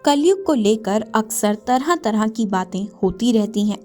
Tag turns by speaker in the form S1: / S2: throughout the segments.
S1: कलयुग को लेकर अक्सर तरह तरह की बातें होती रहती हैं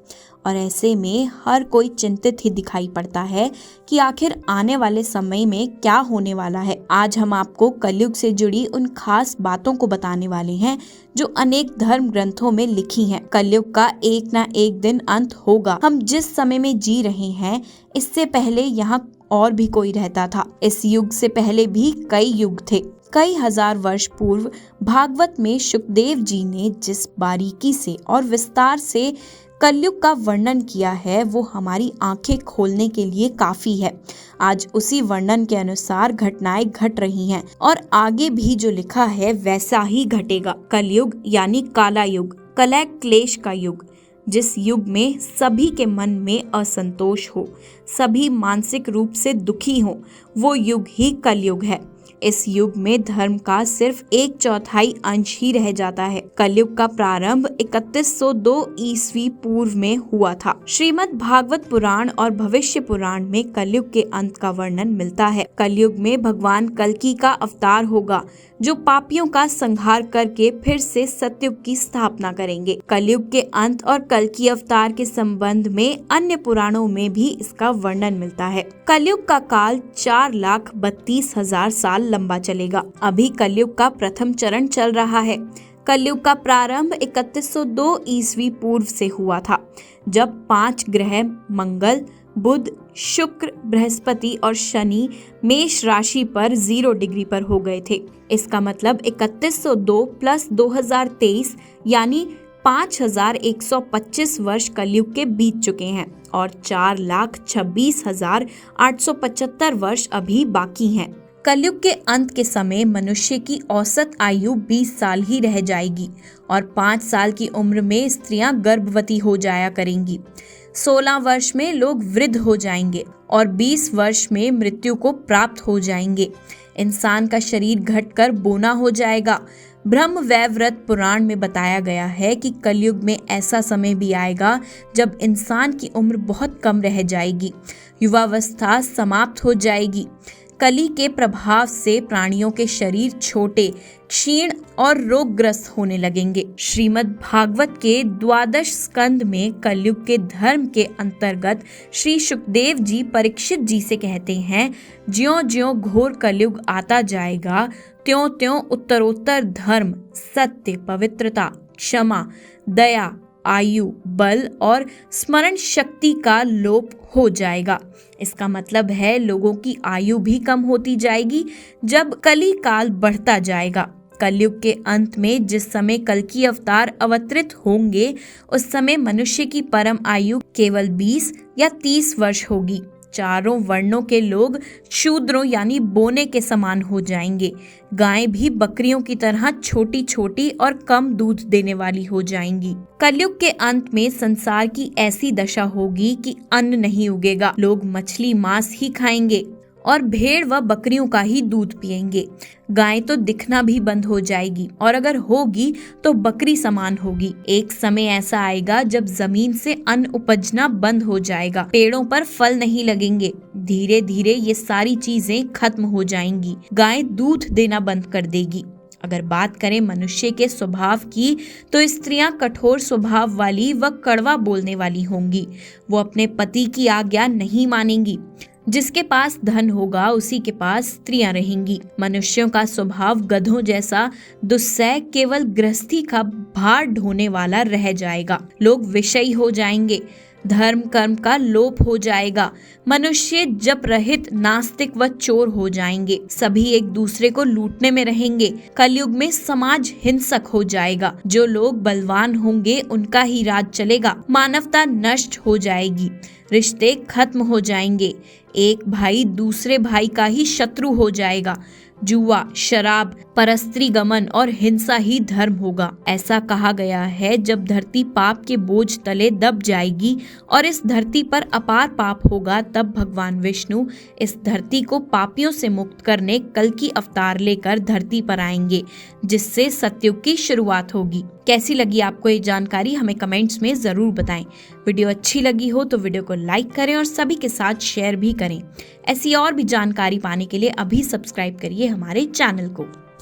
S1: और ऐसे में हर कोई चिंतित ही दिखाई पड़ता है कि आखिर आने वाले समय में क्या होने वाला है। आज हम आपको कलयुग से जुड़ी उन खास बातों को बताने वाले हैं जो अनेक धर्म ग्रंथों में लिखी हैं। कलयुग का एक ना एक दिन अंत होगा। हम जिस समय में जी रहे हैं इससे पहले यहाँ और भी कोई रहता था। इस युग से पहले भी कई युग थे। कई हजार वर्ष पूर्व भागवत में शुकदेव जी ने जिस बारीकी से और विस्तार से कलयुग का वर्णन किया है वो हमारी आंखें खोलने के लिए काफी है। आज उसी वर्णन के अनुसार घटनाएं घट रही हैं और आगे भी जो लिखा है वैसा ही घटेगा। कलयुग यानी काला युग, कलह क्लेश का युग, जिस युग में सभी के मन में असंतोष हो, सभी मानसिक रूप से दुखी हो, वो युग ही कलयुग है। इस युग में धर्म का सिर्फ 1/4 अंश ही रह जाता है। कलयुग का प्रारंभ 3102 ईस्वी पूर्व में हुआ था। श्रीमद् भागवत पुराण और भविष्य पुराण में कलयुग के अंत का वर्णन मिलता है। कलयुग में भगवान कल्कि का अवतार होगा जो पापियों का संहार करके फिर से सतयुग की स्थापना करेंगे। कलयुग के अंत और कल्कि अवतार के संबंध में अन्य पुराणों में भी इसका वर्णन मिलता है। कलयुग का काल 4,32,000 साल लंबा चलेगा। अभी कलयुग का प्रथम चरण चल रहा है। कलयुग का प्रारंभ 3102 ईस्वी पूर्व से हुआ था, जब 5 ग्रह मंगल, बुध, शुक्र, बृहस्पति और शनि मेष राशि पर 0 डिग्री पर हो गए थे। इसका मतलब 3102 प्लस 2023 यानी 5125 वर्ष कलयुग के बीत चुके हैं और 4,26,875 वर्ष अभी बाकी हैं। कलयुग के अंत के समय मनुष्य की औसत आयु 20 साल ही रह जाएगी और 5 साल की उम्र में स्त्रियां गर्भवती हो जाया करेंगी। 16 वर्ष में लोग वृद्ध हो जाएंगे और 20 वर्ष में मृत्यु को प्राप्त हो जाएंगे। इंसान का शरीर घटकर बोना हो जाएगा। ब्रह्म वैवर्त पुराण में बताया गया है कि कलयुग में ऐसा समय भी आएगा जब इंसान की उम्र बहुत कम रह जाएगी, युवावस्था समाप्त हो जाएगी। कली के प्रभाव से प्राणियों के शरीर छोटे, क्षीण और रोगग्रस्त होने लगेंगे। श्रीमद् भागवत के 12 स्कंद में कलयुग के धर्म के अंतर्गत श्री शुकदेव जी परीक्षित जी से कहते हैं, ज्यों-ज्यों घोर कलयुग आता जाएगा त्यों-त्यों उत्तरोत्तर धर्म, सत्य, पवित्रता, क्षमा, दया, आयु, बल और स्मरण शक्ति का लोप हो जाएगा। इसका मतलब है लोगों की आयु भी कम होती जाएगी जब कली काल बढ़ता जाएगा। कलयुग के अंत में जिस समय कल्कि अवतार अवतरित होंगे उस समय मनुष्य की परम आयु केवल 20 या 30 वर्ष होगी। चारों वर्णों के लोग शूद्रों यानी बोने के समान हो जाएंगे। गायें भी बकरियों की तरह छोटी छोटी और कम दूध देने वाली हो जाएंगी। कलयुग के अंत में संसार की ऐसी दशा होगी कि अन्न नहीं उगेगा। लोग मछली मांस ही खाएंगे और भेड़ व बकरियों का ही दूध पिएंगे। गाय तो दिखना भी बंद हो जाएगी और अगर होगी तो बकरी समान होगी। एक समय ऐसा आएगा जब जमीन से अन्न उपजना बंद हो जाएगा, पेड़ों पर फल नहीं लगेंगे। धीरे धीरे ये सारी चीजें खत्म हो जाएंगी। गाय दूध देना बंद कर देगी। अगर बात करें मनुष्य के स्वभाव की तो स्त्रियां कठोर स्वभाव वाली व कड़वा बोलने वाली होंगी। वो अपने पति की आज्ञा नहीं मानेंगी। जिसके पास धन होगा उसी के पास स्त्रियां रहेंगी। मनुष्यों का स्वभाव गधों जैसा दुस्सह केवल गृहस्थी का भार ढोने वाला रह जाएगा। लोग विषयी हो जाएंगे। धर्म कर्म का लोप हो जाएगा। मनुष्य जप रहित नास्तिक व चोर हो जाएंगे। सभी एक दूसरे को लूटने में रहेंगे। कलयुग में समाज हिंसक हो जाएगा। जो लोग बलवान होंगे उनका ही राज चलेगा। मानवता नष्ट हो जाएगी। रिश्ते खत्म हो जाएंगे। एक भाई दूसरे भाई का ही शत्रु हो जाएगा। जुआ, शराब, परस्त्री गमन और हिंसा ही धर्म होगा। ऐसा कहा गया है जब धरती पाप के बोझ तले दब जाएगी और इस धरती पर अपार पाप होगा तब भगवान विष्णु इस धरती को पापियों से मुक्त करने कल्कि अवतार लेकर धरती पर आएंगे, जिससे सतयुग की शुरुआत होगी। कैसी लगी आपको ये जानकारी हमें कमेंट्स में जरूर बताएं। वीडियो अच्छी लगी हो तो वीडियो को लाइक करें और सभी के साथ शेयर भी करें। ऐसी और भी जानकारी पाने के लिए अभी सब्सक्राइब करिए हमारे चैनल को।